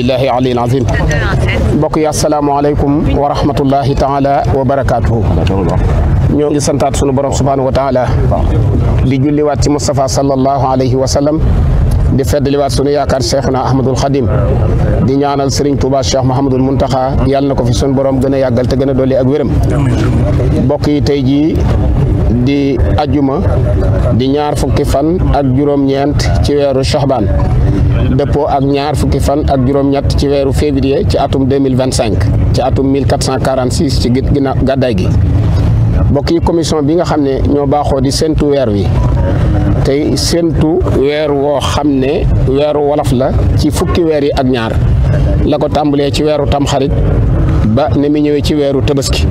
billahi aliyil azim. mbokk yi asalaamaaleykum wa rahmatullahi taala wa barakaatuhu. ñoo ngi santaat sunu borom subhanahu wa taala di julliwaat ci Moustapha sallallahu alayhi wa sallam di feddaliwaat sunu yaakaar Cheikhuna Ahmadul Khadim di ñaanal Serigne Touba Cheikh Mouhamadul Mountakha yàlla na ko fi sunu borom gën a yàggal te gën a dolli ak wéram. mbokk yi tey jii di ajuma di ñaar fukki fan ak juróom-ñeent ci weeru Shahban dëppoo ak ñaar fukki fan ak juróom-ñett ci weeru février ci atum 2025 ci atum 1446 ci ginnaaw gàddaay gi. mbokk yi commission bi nga xam ne ñoo baaxoo di séntu weer wi tey séntu weer woo xam ne weeru wolof la ci fukki weer yi ak ñaar la ko tàmbalee ci weeru tamxarit ba ne mi ñëwee ci weeru tabaski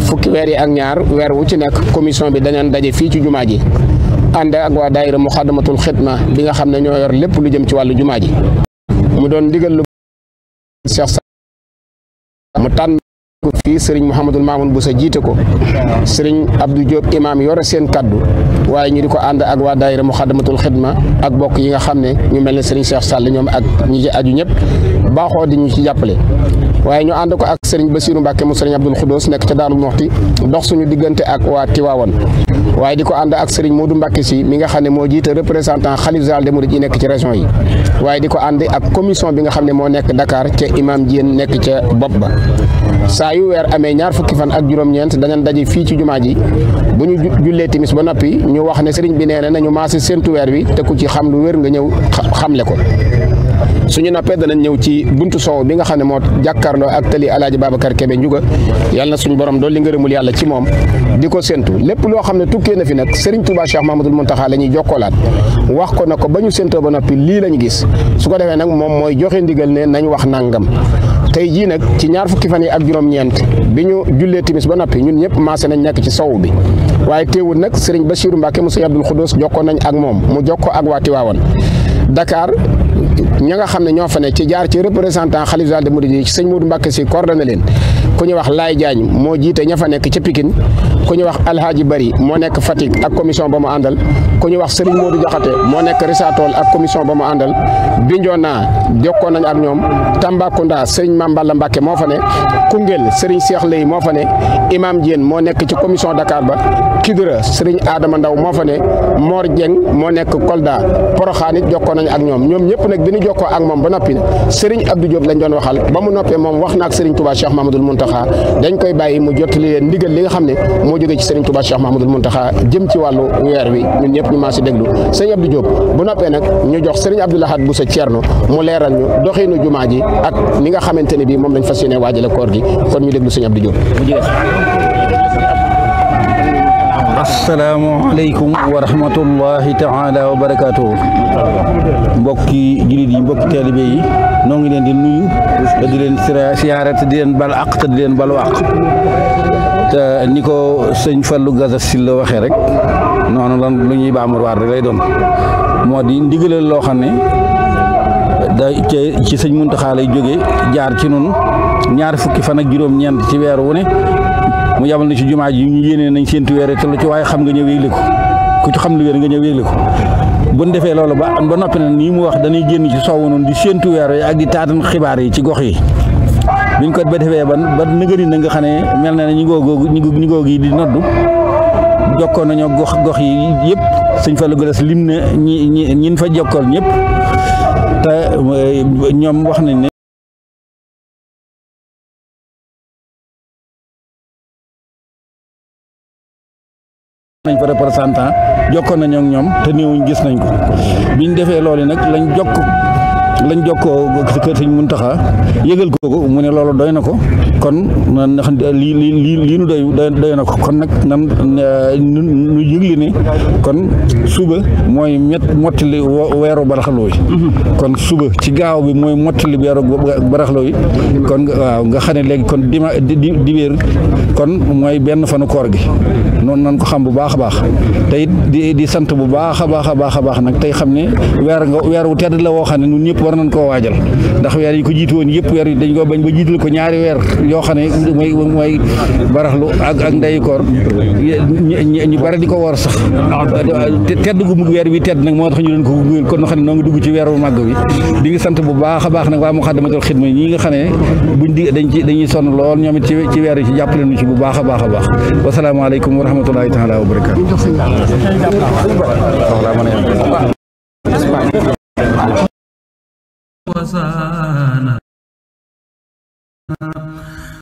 fukki weer yi ak ñaar weer wu ci nekk commission bi dañaan daje fii ci jumaa ji ànd ak waa daayira Muxaddamatul Xidma bi nga xam ne ñoo yor lépp lu jëm ci wàllu jumaa ji mu doon ndigal lu Cheikh mu tànn ko fii sëriñ Mouhamadul Mamoun Boussa jiite ko sëriñ Abdou Diop imam yore seen kaddu waaye ñu di ko ànd ak waa daayira Muxaddamatul Xidma ak bokk yi nga xam ne ñu mel ne sëriñ Cheikh Sall ñoom ak ñi ci aju ñëpp baaxoo di ñu ci jàppale waaye ñu ànd ko ak sëriñ Bassirou Mbacke mu sëriñ Abdoul Khoudous nekk ca Daarul Moxti dox suñu diggante ak waa Tiwaawan waaye di ko ànd ak sëriñ Modou Mbacke si mi nga xam ne moo jiite représentant xalif général des mourides yi nekk ci région yi waaye di ko ànd ak commission bi nga xam ne moo nekk Dakar ca imam Diène nekk ca bopp ba. saa yu weer amee ñaar fukki fan ak juróom-ñeent dañu daje fii ci jumaa ji bu ñu jullee timis ba noppi ñu wax ne sëriñ bi nee na nañu maase séntu weer wi te ku ci xam lu wér nga ñëw xamle ko. suñu noppee danañ ñëw ci buntu soow bi nga xam ne moo jàkkaarloo ak tali Alaaji Babacar Kebe Njuga yàlla na suñu borom doon li ngërëmul yàlla ci moom di ko séntu lépp loo xam ne tukkee na fi nag Serigne Touba Cheikh Mahamadul Muntaxa la ñuy jokkoolaat wax ko na ko ba ñu séntoo ba noppi lii lañu gis su ko defee nag moom mooy joxe ndigal ne nañ wax nangam. tey jii nag ci ñaar fukki fan yi ak juróom-ñeent bi ñu jullee timis ba noppi ñun ñëpp maase nañ nekk ci sow bi waaye teewul nag Serigne Bassirou Mbacke mu Serigne Abdoul Khoudous jokkoo nañ ak moom mu jokkoo ak waa Tiwaawan Dakar ña nga xam ne ñoo fa ne ci jaar ci représentant xalif général des mourides yi ci sëñ Modou Mbacke si coordonné leen ku ñu wax Laay Diagne moo jiite ña fa nekk ca Pikine ku ñu wax Alhaji Bari moo nekk Fatick ak commission ba mu àndal ku ñu wax Serigne Modou Diakhaté moo nekk Risatol ak commission ba mu àndal Bignona jokkoo nañ ak ñoom Tambacounda Serigne Mame Balla Mbacke moo fa ne Koungheul Serigne Cheikh Lay moo fa ne Imam Diène moo nekk ci commission Dakar ba Kidira Serigne Adama Ndaw moo fa ne Mor Dieng moo nekk Kolda Porokhane it jokkoo nañ ak ñoom ñëpp nag bi ñu jokkoo ak moom ba noppi Serigne Abdou Diop lañ doon waxal ba mu noppee moom wax na ak Serigne Touba Cheikh Mahamadul Muntaxa dañ koy bàyyi mu jottali leen ndigal li nga xam ne moo jógee ci Serigne Touba Cheikh Mahamadul Muntaxa jëm ci wàllu weer wi ñun ñëpp ñu maa si déglu Serigne Abdou Diop bu noppee nag ñu jox Serigne Abdou Lahad Boussa Thierno mu leeral ñu doxinu jumaa ji ak ni nga xamante ne bii moom lañ fas yéene waajale koor gi kon ñu déglu Serigne Abdou Diop. asalaamaaleykum wa rahmatullahi taala wa barakaatuhu mbokki jullit yi mbokki taalibe yi noo ngi leen di nuyu te di leen siyaare te di leen bal àq te di leen balu àq te ni ko sëñ Fallou Gaza Sylla waxee rek noonu lan lu ñuy baamurwaat rek lay doon moo di ndigalal loo xam ne da ci sëñ Muntaxa lay jógee jaar ci nun ñaar fukki fan ak juróom-ñeent ci weer wu ne mu yabal na ci jumaa ji ñu yéenee nañ séentu weer te lu ci waaye xam nga ñëw yégle ko ku ci xam lu wér nga ñëw yégle ko bu ñu defee loolu ba noppi na nii mu wax dañuy génn ci soowu noonu di séentu weer yi ak di taatan xibaar yi ci gox yi biñ ko ba defee ba nëgëri na nga xam ne mel na ne ñi ngoog yi di noddu jokkoon nañoo gox yi yëpp sëñ Fallou Galas lim na ñin fa jokkool ñëpp te ñoom wax nañ ne nañ fa représentant jokkoon nañoo ak ñoom te néewuñ gis nañ ko biñ defee loolu nag lañ jokkoo kër Sëñ Muntaxa yëgal ko mu ne loolu doy na ko kon ndax lii nu doy na ko kon nag nan nu yëgli ne kon suba mooy mottali weeru baraxloo yi kon suba ci gaaw bi mooy mottali weeru baraxloo yi kon waaw nga xam ne léegi kon dibéer kon mooy benn fanu koor gi noonu nan ko xam bu baax a baax te it di sant bu baax a baax nag tey xam ne weer wu tedd la woo xam ne ñun ñëpp war nañ koo waajal ndax weer yi ko jiitu woon yëpp weer yi dañ ko bañ ba jiital ko ñaari weer yoo xam ne mooy baraxlu ak ndeyu koor ñu bari di ko woor sax tedd gu mu weer bi tedd nag moo tax ñu leen ko gungeel kon xam ne noo ngi dugg ci weeru màgg bi di ngi sant bu baax a baax nag waa Moukhaddamatoul Khidma ñi nga xam ne buñ dañuy sonn lool ñoom it ci weer yi ci jàppale ñu ci bu baax a baax a baax wasalaamaaleykum wa rahmatullahi taala wa barakaatu